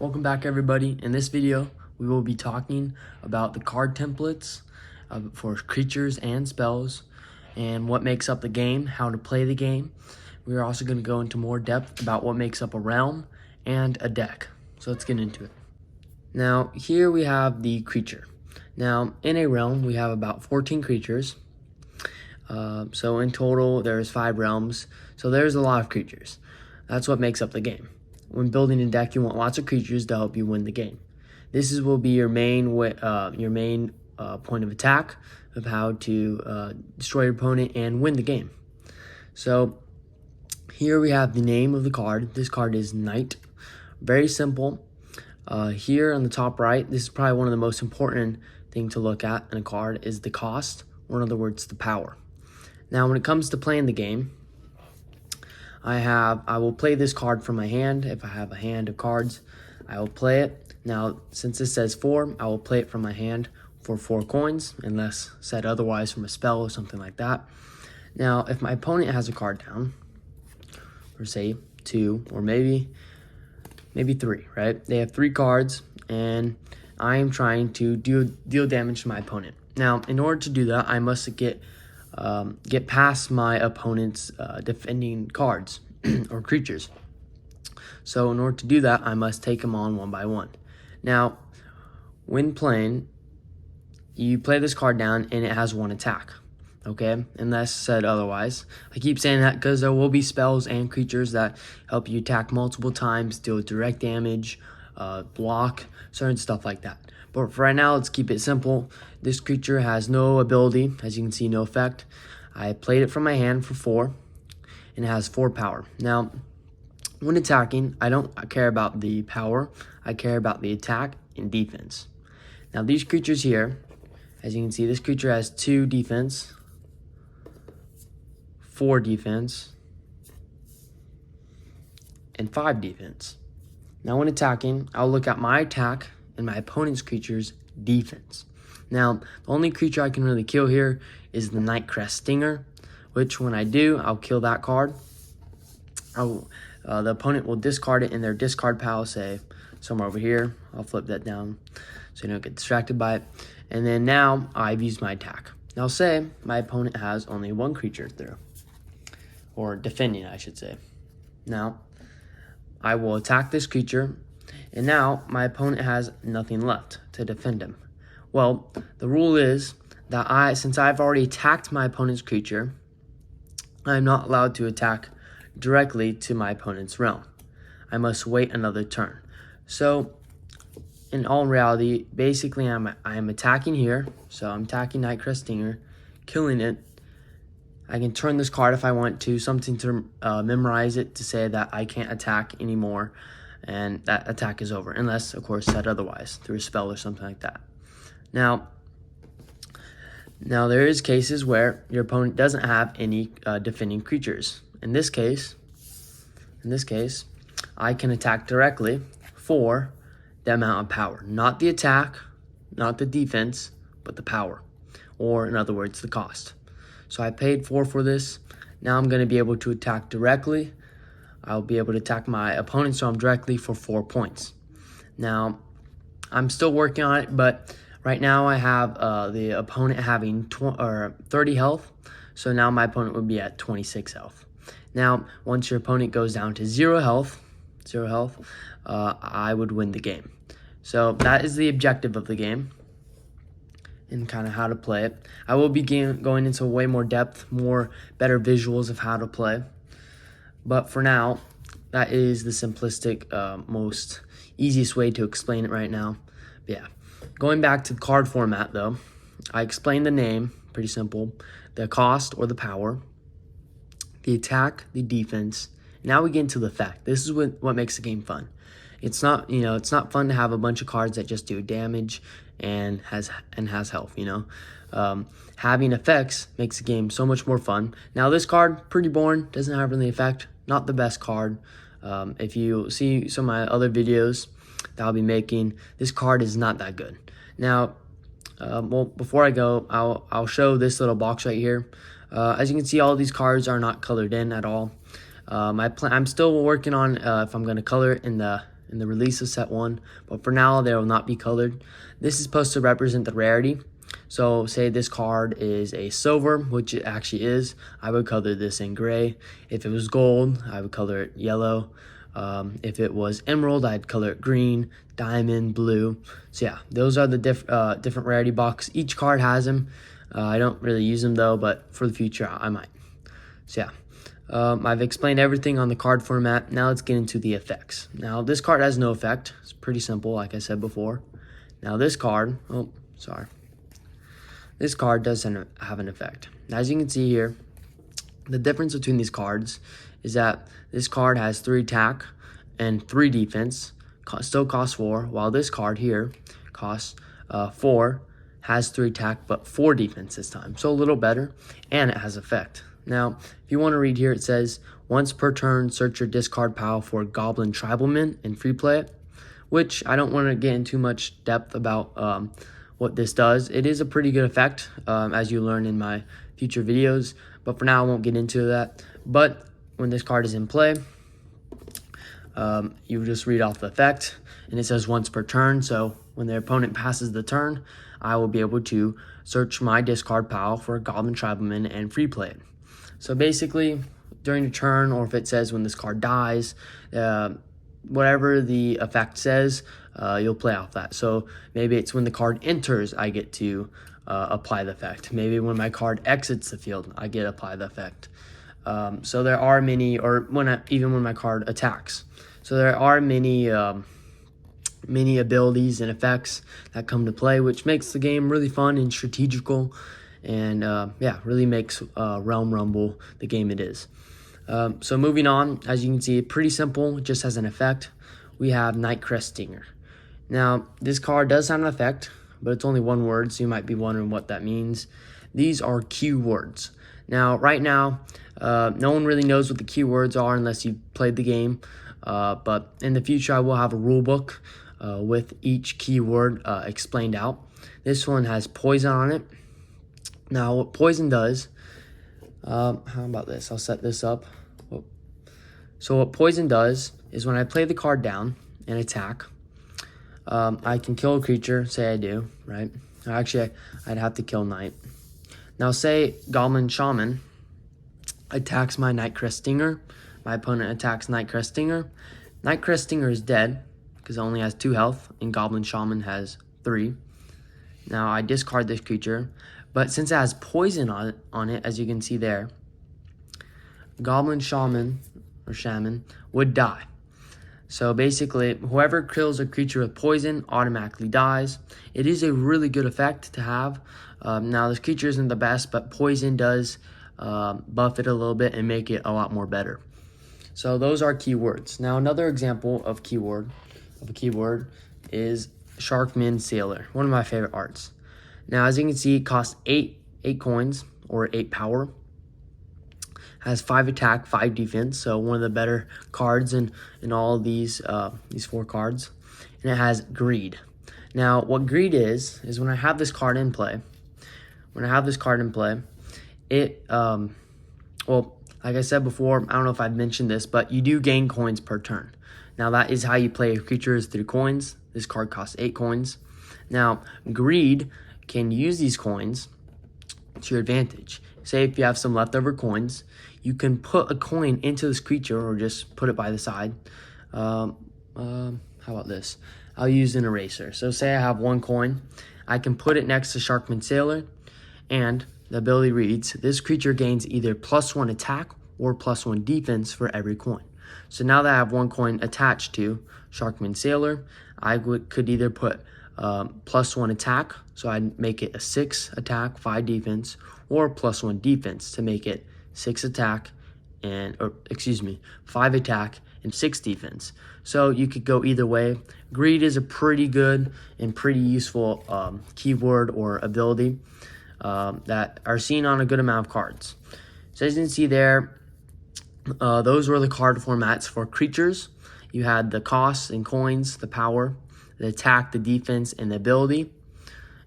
Welcome back everybody. In this video, we will be talking about the card templates for creatures and spells and what makes up the game, how to play the game. We are also going to go into more depth about what makes up a realm and a deck. So let's get into it. Now, here we have the creature. Now, in a realm, we have about 14 creatures. So in total, there's 5 realms. So there's a lot of creatures. That's what makes up the game. When building a deck, you want lots of creatures to help you win the game. This will be your main point of attack of how to destroy your opponent and win the game. So here we have the name of the card. This card is Knight. Very simple. Here on the top right, this is probably one of the most important things to look at in a card is the cost, or in other words, the power. Now, when it comes to playing the game, I will play this card from my hand. If I have a hand of cards, I will play it. Now, since this says 4, I will play it from my hand for 4 coins, unless said otherwise from a spell or something like that. Now, if my opponent has a card down, or say 2, or maybe 3, right? They have 3 cards, and I am trying to deal damage to my opponent. Now, in order to do that, I must get past my opponent's defending cards or creatures. So in order to do that, I must take them on one by one. Now, when playing, you play this card down and it has 1 attack, okay? Unless said otherwise. I keep saying that because there will be spells and creatures that help you attack multiple times, deal direct damage, block, certain stuff like that. But for right now, let's keep it simple. This creature has no ability, as you can see, no effect. I played it from my hand for 4, and it has 4 power. Now, when attacking, I don't care about the power. I care about the attack and defense. Now, these creatures here, as you can see, this creature has 2 defense, 4 defense, and 5 defense. Now, when attacking, I'll look at my attack and my opponent's creature's defense. Now, the only creature I can really kill here is the Nightcrest Stinger, which when I do, I'll kill that card. The opponent will discard it in their discard pile, say somewhere over here. I'll flip that down so you don't get distracted by it. And then now I've used my attack. Now say my opponent has only 1 creature through, or defending, I should say. Now, I will attack this creature, and now my opponent has nothing left to defend him. Well, the rule is that since I've already attacked my opponent's creature, I'm not allowed to attack directly to my opponent's realm. I must wait another turn. So, in all reality, basically I'm attacking here. So I'm attacking Nightcrest Stinger, killing it. I can turn this card if I want to, something to memorize it to say that I can't attack anymore, and that attack is over, unless, of course, said otherwise, through a spell or something like that. Now there is cases where your opponent doesn't have any defending creatures. In this case, I can attack directly for the amount of power. Not the attack, not the defense, but the power. Or, in other words, the cost. So I paid 4 for this. Now I'm going to be able to attack directly. I'll be able to attack my opponent's realm directly for 4 points. Now, I'm still working on it, but right now I have the opponent having 30 health. So now my opponent would be at 26 health. Now, once your opponent goes down to 0 health, I would win the game. So that is the objective of the game and kind of how to play it. I will be going into way more depth, better visuals of how to play. But for now, that is the simplistic, most easiest way to explain it right now. But yeah, going back to the card format though, I explained the name, pretty simple, the cost or the power, the attack, the defense. Now we get into the effect. This is what makes the game fun. It's not fun to have a bunch of cards that just do damage and has health, Having effects makes the game so much more fun. Now this card, pretty boring, doesn't have really effect, not the best card. If you see some of my other videos that I'll be making, this card is not that good. Now, well, before I go, I'll show this little box right here. As you can see, all these cards are not colored in at all. I'm still working on if I'm going to color it in the in the release of set 1, but for now they will not be colored. This is supposed to represent the rarity. So say this card is a silver, which it actually is, I would color this in gray. If it was gold, I would color it yellow. If it was emerald, I'd color it green, diamond, blue. So yeah, those are the different rarity box. Each card has them. I don't really use them though, but for the future I might. So yeah, I've explained everything on the card format. Now let's get into the effects. Now this card has no effect. It's pretty simple, like I said before. Now this card, this card doesn't have an effect. As you can see here, the difference between these cards is that this card has 3 attack and 3 defense, still costs 4, while this card here costs 4, has 3 attack but 4 defense this time, so a little better, and it has effect. Now, if you want to read here, it says, once per turn, search your discard pile for Goblin Tribalman and free play it, which I don't want to get into too much depth about what this does. It is a pretty good effect, as you learn in my future videos, but for now I won't get into that. But when this card is in play, you just read off the effect, and it says once per turn, so when the opponent passes the turn, I will be able to search my discard pile for a Goblin Tribalman and free play it. So basically, during the turn, or if it says when this card dies, whatever the effect says, you'll play off that. So maybe it's when the card enters, I get to apply the effect. Maybe when my card exits the field, I get to apply the effect. So there are many, or even when my card attacks. So there are many abilities and effects that come to play, which makes the game really fun and strategical, and yeah, really makes Realm Rumble the game it is. So moving on, as you can see, pretty simple, it just has an effect. We have Nightcrest Stinger. Now, this card does have an effect, but it's only 1 word, so you might be wondering what that means. These are keywords. Now, right now, no one really knows what the keywords are unless you played the game, but in the future, I will have a rule book with each keyword explained out. This one has poison on it. Now, what poison does, how about this? I'll set this up. So what poison does is when I play the card down and attack, I can kill a creature, say I do, right? Actually, I'd have to kill Knight. Now, say Goblin Shaman attacks my Nightcrest Stinger. My opponent attacks Nightcrest Stinger. Nightcrest Stinger is dead because it only has 2 health, and Goblin Shaman has 3. Now, I discard this creature, but since it has poison on it, as you can see there, Goblin Shaman would die. So basically, whoever kills a creature with poison automatically dies. It is a really good effect to have. Now, this creature isn't the best, but poison does buff it a little bit and make it a lot more better. So those are keywords. Now, another example of a keyword is Sharkman Sailor, one of my favorite arts. Now, as you can see, it costs 8 coins, or 8 power. Has 5 attack, 5 defense, so one of the better cards in all of these 4 cards. And it has Greed. Now, what Greed is when I have this card in play, it, well, like I said before, I don't know if I've mentioned this, but you do gain coins per turn. Now, that is how you play creatures through coins. This card costs 8 coins. Now, Greed can use these coins to your advantage. Say if you have some leftover coins, you can put a coin into this creature or just put it by the side. How about this? I'll use an eraser. So say I have 1 coin, I can put it next to Sharkman Sailor, and the ability reads, this creature gains either +1 attack or +1 defense for every coin. So now that I have 1 coin attached to Sharkman Sailor, I could either put +1 attack, so I'd make it a 6 attack, 5 defense, or +1 defense to make it 6 attack and, 5 attack and 6 defense. So you could go either way. Greed is a pretty good and pretty useful keyword or ability that are seen on a good amount of cards. So as you can see there, those were the card formats for creatures. You had the costs and coins, the power, the attack, the defense, and the ability.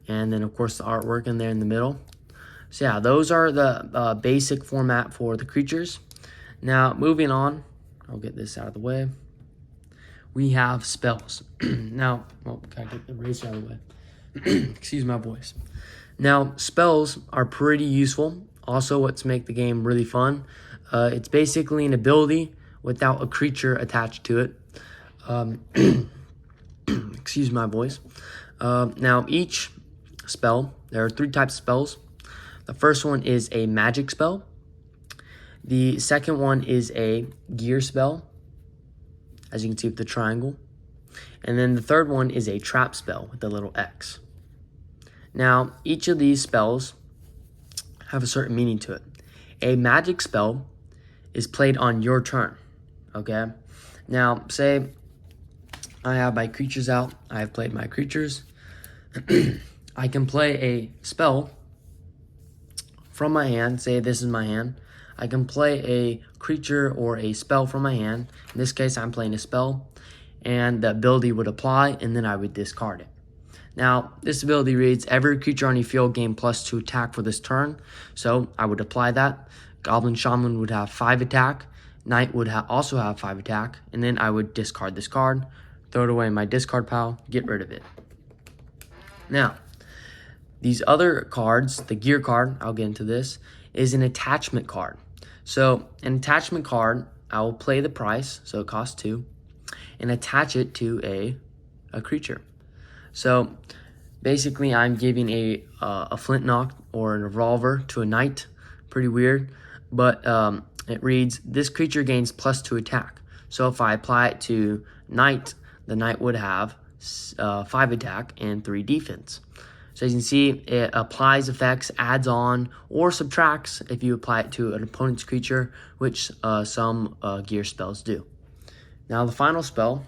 And then, of course, the artwork in there in the middle. So yeah, those are the basic format for the creatures. Now, moving on, I'll get this out of the way. we have spells. Now, well, gotta get the eraser out of the way. Excuse my voice. Now, spells are pretty useful. Also, what's make the game really fun. It's basically an ability without a creature attached to it. Excuse my voice. Now, each spell, there are 3 types of spells. The first one is a magic spell. The second one is a gear spell, as you can see with the triangle. And then the third one is a trap spell with the little X. Now, each of these spells have a certain meaning to it. A magic spell is played on your turn, okay? Now, say I have my creatures out. I have played my creatures. I can play a spell from my hand. Say this is my hand. I can play a creature or a spell from my hand. In this case, I'm playing a spell, and the ability would apply, and then I would discard it. Now, this ability reads, every creature on your field gain +2 attack for this turn. So I would apply that. Goblin Shaman would have 5 attack. Knight would also have 5 attack. And then I would discard this card, throw it away in my discard pile, get rid of it. Now, these other cards, the gear card, I'll get into this, is an attachment card. So an attachment card, I will play the price, so it costs 2, and attach it to a creature. So basically, I'm giving a flintlock or a revolver to a knight. Pretty weird, but it reads, this creature gains +2 attack. So if I apply it to knight, the knight would have 5 attack and 3 defense. So as you can see, it applies effects, adds on, or subtracts if you apply it to an opponent's creature, which some gear spells do. Now the final spell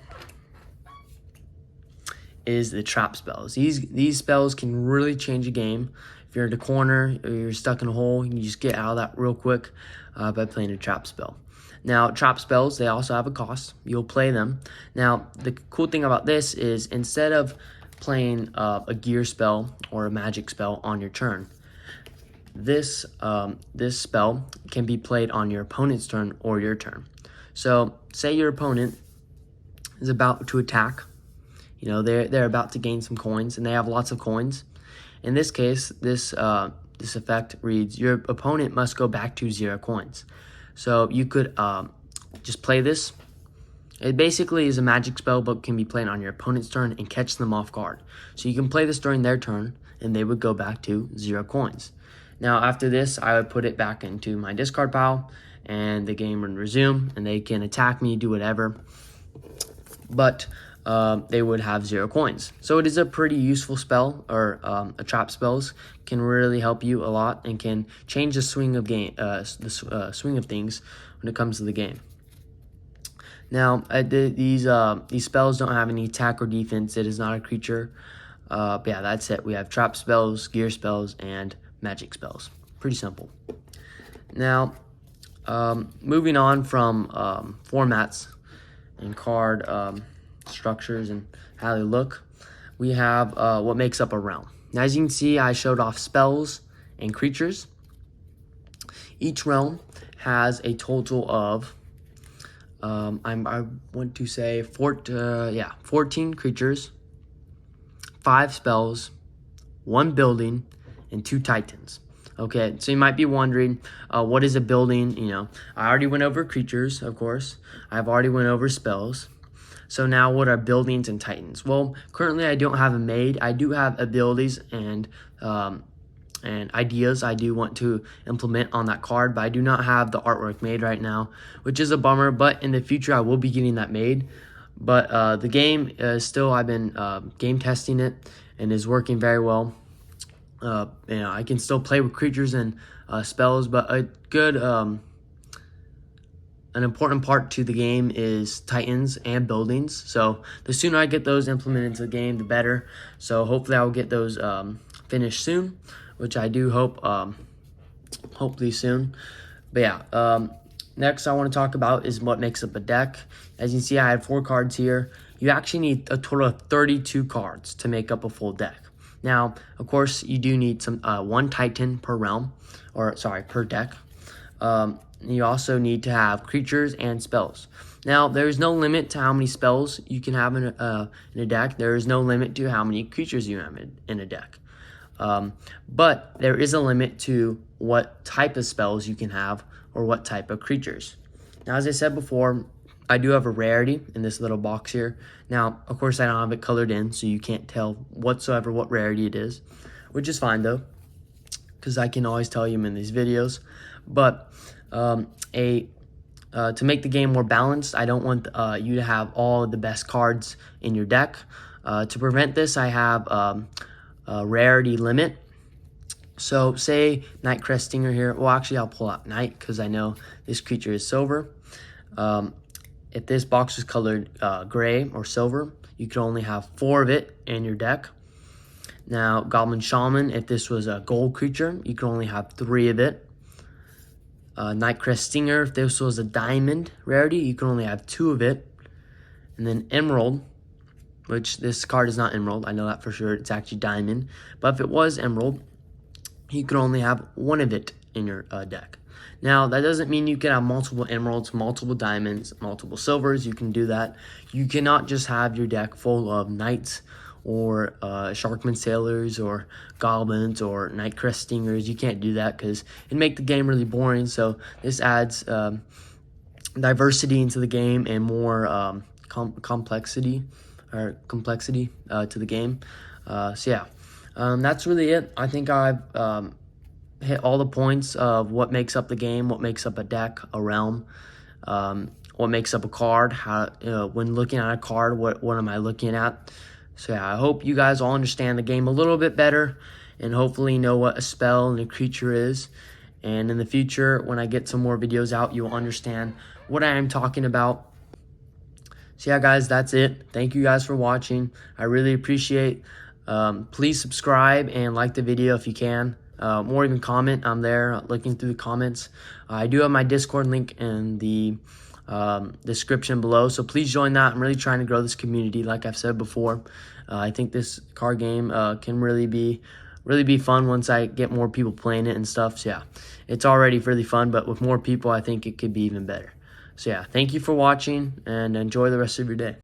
is the trap spells. These spells can really change a game. If you're in a corner or you're stuck in a hole, you can just get out of that real quick by playing a trap spell. Now, trap spells, they also have a cost. You'll play them. Now, the cool thing about this is instead of playing a gear spell or a magic spell on your turn, this spell can be played on your opponent's turn or your turn. So, say your opponent is about to attack. You know, they're about to gain some coins, and they have lots of coins. In this case, this effect reads, your opponent must go back to 0 coins. So you could just play this. It basically is a magic spell, but can be played on your opponent's turn and catch them off guard. So you can play this during their turn, and they would go back to 0 coins. Now, after this, I would put it back into my discard pile, and the game would resume, and they can attack me, do whatever. But they would have 0 coins. So it is a pretty useful spell, or a trap spells can really help you a lot and can change the swing of swing of things when it comes to the game. Now, these spells don't have any attack or defense. It is not a creature. But yeah, that's it. We have trap spells, gear spells, and magic spells. Pretty simple. Now, moving on from formats and card structures and how they look, we have what makes up a realm. Now, as you can see, I showed off spells and creatures. Each realm has a total of I want to say 14 creatures, 5 spells, 1 building, and 2 titans. Okay, so you might be wondering, what is a building? You know, I already went over creatures, of course. I've already went over spells. So now what are buildings and titans? Well, currently I don't have them made. I do have abilities and ideas I do want to implement on that card, but I do not have the artwork made right now, which is a bummer, but in the future I will be getting that made. But the game is still, I've been game testing it and is working very well. You know, I can still play with creatures and spells, but a good an important part to the game is titans and buildings. So the sooner I get those implemented into the game, the better. So hopefully I will get those finished soon, which I do hope, hopefully soon. But yeah, next I want to talk about is what makes up a deck. As you can see, I have 4 cards here. You actually need a total of 32 cards to make up a full deck. Now, of course, you do need some 1 Titan per realm, or sorry, per deck. you also need to have creatures and spells. Now, there is no limit to how many spells you can have in a deck. There is no limit to how many creatures you have in a deck. But there is a limit to what type of spells you can have or what type of creatures. Now, as I said before, I do have a rarity in this little box here. Now, of course, I don't have it colored in, so you can't tell whatsoever what rarity it is, which is fine though, because I can always tell you in these videos. But to make the game more balanced, I don't want you to have all the best cards in your deck. To prevent this, I have a rarity limit. So say Nightcrest Stinger here. Well, actually, I'll pull out Night because I know this creature is silver. If this box was colored gray or silver, you could only have 4 of it in your deck. Now, Goblin Shaman, if this was a gold creature, you could only have 3 of it. Nightcrest Stinger, if this was a diamond rarity, you can only have 2 of it. And then Emerald, which this card is not Emerald, I know that for sure, it's actually diamond. But if it was Emerald, you can only have 1 of it in your deck. Now, that doesn't mean you can have multiple emeralds, multiple diamonds, multiple silvers. You can do that. You cannot just have your deck full of knights or Sharkman Sailors or Goblins or Nightcrest Stingers. You can't do that because it'd make the game really boring. So this adds diversity into the game and more complexity to the game. So yeah, that's really it. I think I've hit all the points of what makes up the game, what makes up a deck, a realm, what makes up a card, how when looking at a card, what am I looking at. So yeah, I hope you guys all understand the game a little bit better and hopefully know what a spell and a creature is. And in the future, when I get some more videos out, you'll understand what I am talking about. So yeah, guys, that's it. Thank you guys for watching. I really appreciate. Please subscribe and like the video if you can. Or even comment. I'm there looking through the comments. I do have my Discord link in the description below, so please join that. I'm really trying to grow this community, like I've said before. I think this card game can really be fun once I get more people playing it and stuff. So yeah, it's already really fun, but with more people, I think it could be even better. So yeah, thank you for watching and enjoy the rest of your day.